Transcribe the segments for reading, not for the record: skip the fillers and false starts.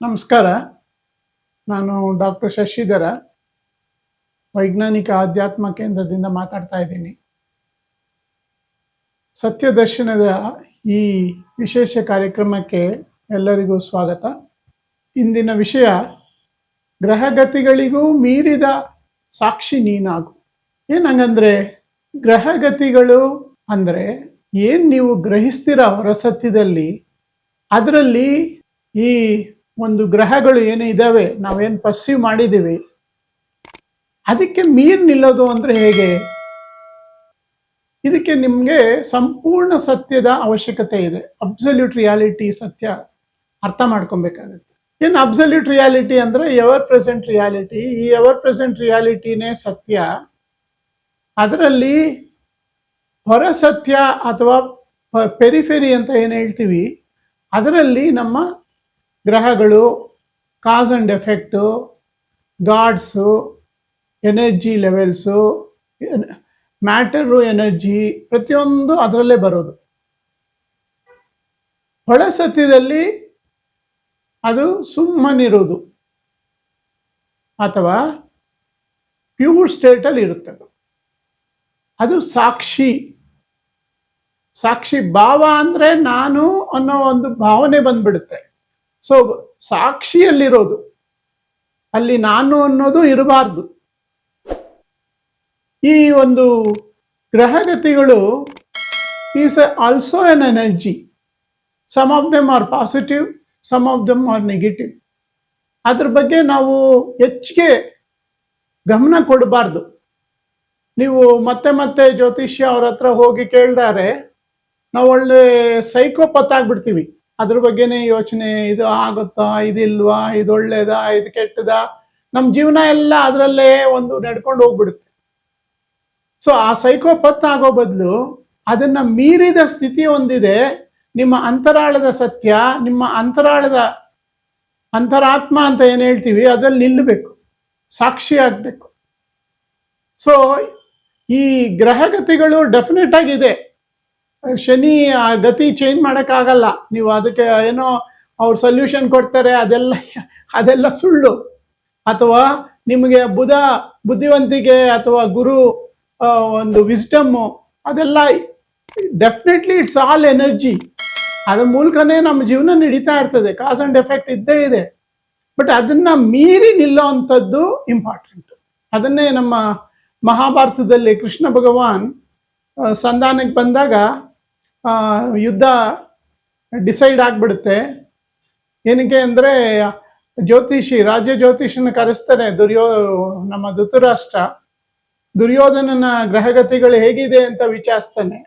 ನಮಸ್ಕಾರ. ನಾನು ಡಾಕ್ಟರ್ ಶಶಿಧರ, ವೈಜ್ಞಾನಿಕ ಆಧ್ಯಾತ್ಮ ಕೇಂದ್ರದಿಂದ ಮಾತಾಡ್ತಾ ಇದ್ದೀನಿ. ಸತ್ಯದರ್ಶನದ ಈ ವಿಶೇಷ ಕಾರ್ಯಕ್ರಮಕ್ಕೆ ಎಲ್ಲರಿಗೂ ಸ್ವಾಗತ. ಇಂದಿನ ವಿಷಯ, ಗ್ರಹಗತಿಗಳಿಗೂ ಮೀರಿದ ಸಾಕ್ಷಿ ನೀನಾಗು. ಏನಂಗಂದ್ರೆ, ಗ್ರಹಗತಿಗಳು ಅಂದರೆ ಏನು ನೀವು ಗ್ರಹಿಸ್ತೀರ ಹೊರಸತ್ಯದಲ್ಲಿ, ಅದರಲ್ಲಿ ಈ ಒಂದು ಗ್ರಹಗಳು ಏನು ಇದ್ದಾವೆ, ನಾವೇನು ಪರ್ಸೀವ್ ಮಾಡಿದ್ದೀವಿ, ಅದಕ್ಕೆ ಮೀರಿ ನಿಲ್ಲೋದು ಅಂದರೆ ಹೇಗೆ? ಇದಕ್ಕೆ ನಿಮಗೆ ಸಂಪೂರ್ಣ ಸತ್ಯದ ಅವಶ್ಯಕತೆ ಇದೆ. ಅಬ್ಸಲ್ಯೂಟ್ ರಿಯಾಲಿಟಿ ಸತ್ಯ ಅರ್ಥ ಮಾಡ್ಕೊಬೇಕಾಗತ್ತೆ. ಏನು ಅಬ್ಸಲ್ಯೂಟ್ ರಿಯಾಲಿಟಿ ಅಂದರೆ ಎವರ್ ಪ್ರೆಸೆಂಟ್ ರಿಯಾಲಿಟಿ. ಈ ಎವರ್ ಪ್ರೆಸೆಂಟ್ ರಿಯಾಲಿಟಿನೇ ಸತ್ಯ. ಅದರಲ್ಲಿ ಹೊರ ಸತ್ಯ ಅಥವಾ ಪೆರಿಫೆರಿ ಅಂತ ಏನು ಹೇಳ್ತೀವಿ, ಅದರಲ್ಲಿ ನಮ್ಮ ಗ್ರಹಗಳು, cause and effect, gods, energy levels, matter, energy, ಪ್ರತಿಯೊಂದು ಅದರಲ್ಲೇ ಬರೋದು. ಒಳ ಸತ್ಯದಲ್ಲಿ ಅದು ಸುಮ್ಮನಿರೋದು ಅಥವಾ ಪ್ಯೂರ್ ಸ್ಟೇಟಲ್ಲಿ ಇರುತ್ತೆ. ಅದು ಸಾಕ್ಷಿ. ಸಾಕ್ಷಿ ಭಾವ ಅಂದರೆ ನಾನು ಅನ್ನೋ ಒಂದು ಭಾವನೆ ಬಂದ್ಬಿಡುತ್ತೆ. ಸೊ ಸಾಕ್ಷಿಯಲ್ಲಿರೋದು, ಅಲ್ಲಿ ನಾನು ಅನ್ನೋದು ಇರಬಾರ್ದು. ಈ ಒಂದು ಗ್ರಹಗತಿಗಳು is also an energy. Some of them are positive, some of them are negative. ಅದ್ರ ಬಗ್ಗೆ ನಾವು ಹೆಚ್ಚಿಗೆ ಗಮನ ಕೊಡಬಾರ್ದು. ನೀವು ಮತ್ತೆ ಮತ್ತೆ ಜ್ಯೋತಿಷ್ಯ ಅವ್ರ ಹತ್ರ ಹೋಗಿ ಕೇಳಿದಾರೆ, ನಾವು ಒಳ್ಳೆ ಸೈಕೋಪತ್ ಆಗ್ಬಿಡ್ತೀವಿ. ಅದ್ರ ಬಗ್ಗೆನೇ ಯೋಚನೆ, ಇದು ಆಗುತ್ತಾ, ಇದಿಲ್ವಾ, ಇದು ಒಳ್ಳೇದಾ, ಇದು ಕೆಟ್ಟದಾ, ನಮ್ಮ ಜೀವನ ಎಲ್ಲ ಅದರಲ್ಲೇ ಒಂದು ನಡ್ಕೊಂಡು ಹೋಗ್ಬಿಡುತ್ತೆ. ಸೊ ಆ ಸೈಕೋಪತ್ ಆಗೋ ಬದಲು ಅದನ್ನ ಮೀರಿದ ಸ್ಥಿತಿ ಒಂದಿದೆ. ನಿಮ್ಮ ಅಂತರಾಳದ ಸತ್ಯ, ನಿಮ್ಮ ಅಂತರಾತ್ಮ ಅಂತ ಏನು ಹೇಳ್ತೀವಿ, ಅದ್ರಲ್ಲಿ ನಿಲ್ಲಬೇಕು, ಸಾಕ್ಷಿ ಆಗ್ಬೇಕು. ಸೊ ಈ ಗ್ರಹಗತಿಗಳು ಡೆಫಿನೆಟ್ ಆಗಿದೆ. ಶನಿ ಆ ಗತಿ ಚೇಂಜ್ ಮಾಡೋಕ್ಕಾಗಲ್ಲ. ನೀವು ಅದಕ್ಕೆ ಏನೋ ಅವ್ರು ಸೊಲ್ಯೂಷನ್ ಕೊಡ್ತಾರೆ, ಅದೆಲ್ಲ ಸುಳ್ಳು. ಅಥವಾ ನಿಮಗೆ ಬುದ್ಧಿವಂತಿಕೆ ಅಥವಾ ಗುರು ಒಂದು ವಿಸ್ಡಮ್ಮು, ಅದೆಲ್ಲ ಡೆಫಿನೆಟ್ಲಿ ಇಟ್ಸ್ ಆಲ್ ಎನರ್ಜಿ. ಅದ್ರ ಮೂಲಕನೇ ನಮ್ಮ ಜೀವನ ನಡೀತಾ ಇರ್ತದೆ. ಕಾಸ್ ಅಂಡ್ ಎಫೆಕ್ಟ್ ಇದ್ದೇ ಇದೆ. ಬಟ್ ಅದನ್ನ ಮೀರಿ ನಿಲ್ಲೋ ಅಂಥದ್ದು ಇಂಪಾರ್ಟೆಂಟ್. ಅದನ್ನೇ ನಮ್ಮ ಮಹಾಭಾರತದಲ್ಲಿ ಕೃಷ್ಣ ಭಗವಾನ್ ಸಂಧಾನಕ್ಕೆ ಬಂದಾಗ ಯುದ್ಧ ಡಿಸೈಡ್ ಆಗ್ಬಿಡುತ್ತೆ. ಏನಕ್ಕೆ ಅಂದರೆ, ರಾಜ್ಯ ಜ್ಯೋತಿಷನ ಕರೆಸ್ತಾನೆ ನಮ್ಮ ಧೃತರಾಷ್ಟ್ರ. ದುರ್ಯೋಧನನ ಗ್ರಹಗತಿಗಳು ಹೇಗಿದೆ ಅಂತ ವಿಚಾರಿಸ್ತಾನೆ.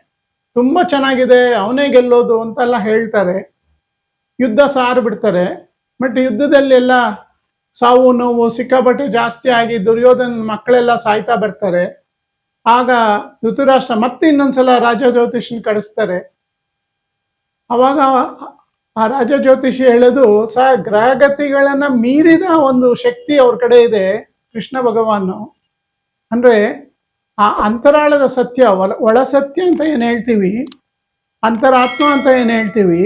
ತುಂಬ ಚೆನ್ನಾಗಿದೆ, ಅವನೇ ಗೆಲ್ಲೋದು ಅಂತೆಲ್ಲ ಹೇಳ್ತಾರೆ. ಯುದ್ಧ ಸಾರ್ಬಿಡ್ತಾರೆ. ಬಟ್ ಯುದ್ಧದಲ್ಲಿ ಎಲ್ಲ ಸಾವು ನೋವು ಸಿಕ್ಕಾಪಟ್ಟೆ ಜಾಸ್ತಿ ಆಗಿ ದುರ್ಯೋಧನ ಮಕ್ಕಳೆಲ್ಲ ಸಾಯ್ತಾ ಬರ್ತಾರೆ. ಆಗ ಧೃತರಾಷ್ಟ್ರ ಮತ್ತೆ ಇನ್ನೊಂದ್ಸಲ ರಾಜ ಜ್ಯೋತಿಷನ್ ಕಳಿಸ್ತಾರೆ. ಅವಾಗ ಆ ರಾಜ ಜ್ಯೋತಿಷಿ ಹೇಳೋದು, ಗ್ರಹಗತಿಗಳನ್ನ ಮೀರಿದ ಒಂದು ಶಕ್ತಿ ಅವ್ರ ಕಡೆ ಇದೆ ಕೃಷ್ಣ ಭಗವಾನು. ಅಂದ್ರೆ ಆ ಅಂತರಾಳದ ಸತ್ಯ, ಒಳ ಸತ್ಯ ಅಂತ ಏನು ಹೇಳ್ತೀವಿ, ಅಂತರಾತ್ಮ ಅಂತ ಏನು ಹೇಳ್ತೀವಿ,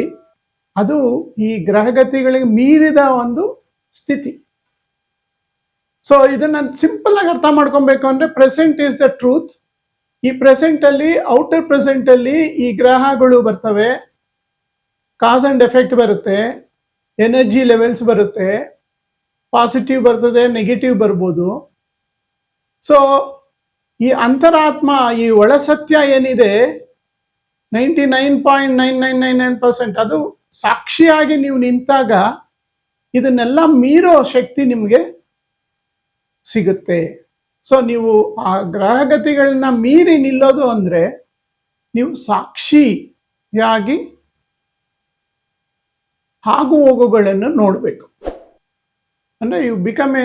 ಅದು ಈ ಗ್ರಹಗತಿಗಳಿಗೆ ಮೀರಿದ ಒಂದು ಸ್ಥಿತಿ. ಸೊ ಇದನ್ನ ಸಿಂಪಲ್ ಆಗಿ ಅರ್ಥ ಮಾಡ್ಕೊಬೇಕು ಅಂದ್ರೆ, ಪ್ರೆಸೆಂಟ್ ಈಸ್ ದ ಟ್ರೂತ್. ಈ ಪ್ರೆಸೆಂಟ್ ಅಲ್ಲಿ, ಔಟರ್ ಪ್ರೆಸೆಂಟ್ ಅಲ್ಲಿ ಈ ಗ್ರಹಗಳು ಬರ್ತವೆ, ಕಾಸ್ ಅಂಡ್ ಎಫೆಕ್ಟ್ ಬರುತ್ತೆ, ಎನರ್ಜಿ ಲೆವೆಲ್ಸ್ ಬರುತ್ತೆ, ಪಾಸಿಟಿವ್ ಬರ್ತದೆ, ನೆಗೆಟಿವ್ ಬರ್ಬೋದು. ಸೊ ಈ ಅಂತರಾತ್ಮ, ಈ ಒಳಸತ್ಯ ಏನಿದೆ, 99.9999% ಅದು ಸಾಕ್ಷಿಯಾಗಿ ನೀವು ನಿಂತಾಗ ಇದನ್ನೆಲ್ಲ ಮೀರೋ ಶಕ್ತಿ ನಿಮಗೆ ಸಿಗುತ್ತೆ. ಸೊ ನೀವು ಆ ಗ್ರಹಗತಿಗಳನ್ನ ಮೀರಿ ನಿಲ್ಲೋದು ಅಂದ್ರೆ ನೀವು ಸಾಕ್ಷಿಯಾಗಿ ಆಗು ಹೋಗುಗಳನ್ನು ನೋಡಬೇಕು. ಅಂದ್ರೆ you become a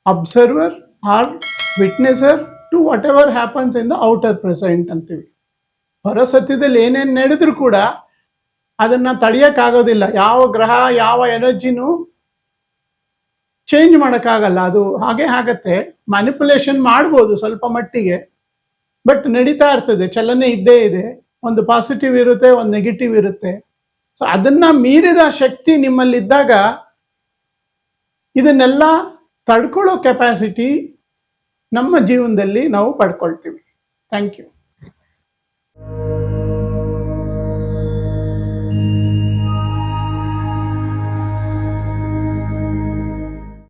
observer or witnesser to whatever happens in the outer present ಅಂತೀವಿ. ಹೊರ ಸತ್ಯದಲ್ಲಿ ಏನೇನು ನಡೆದ್ರು ಕೂಡ ಅದನ್ನ ತಡೆಯಕ್ಕಾಗೋದಿಲ್ಲ. ಯಾವ ಗ್ರಹ, ಯಾವ ಎನರ್ಜಿನೂ ಚೇಂಜ್ ಮಾಡೋಕ್ಕಾಗಲ್ಲ. ಅದು ಹಾಗೆ ಆಗತ್ತೆ. ಮ್ಯಾನಿಪುಲೇಷನ್ ಮಾಡ್ಬೋದು ಸ್ವಲ್ಪ ಮಟ್ಟಿಗೆ, ಬಟ್ ನಡೀತಾ ಇರ್ತದೆ, ಚಲನೆ ಇದ್ದೇ ಇದೆ. ಒಂದು ಪಾಸಿಟಿವ್ ಇರುತ್ತೆ, ಒಂದು ನೆಗೆಟಿವ್ ಇರುತ್ತೆ. ಸೊ ಅದನ್ನ ಮೀರಿದ ಶಕ್ತಿ ನಿಮ್ಮಲ್ಲಿದ್ದಾಗ ಇದನ್ನೆಲ್ಲ ತಡ್ಕೊಳ್ಳೋ ಕೆಪಾಸಿಟಿ ನಮ್ಮ ಜೀವನದಲ್ಲಿ ನಾವು ಪಡ್ಕೊಳ್ತೀವಿ. Thank you.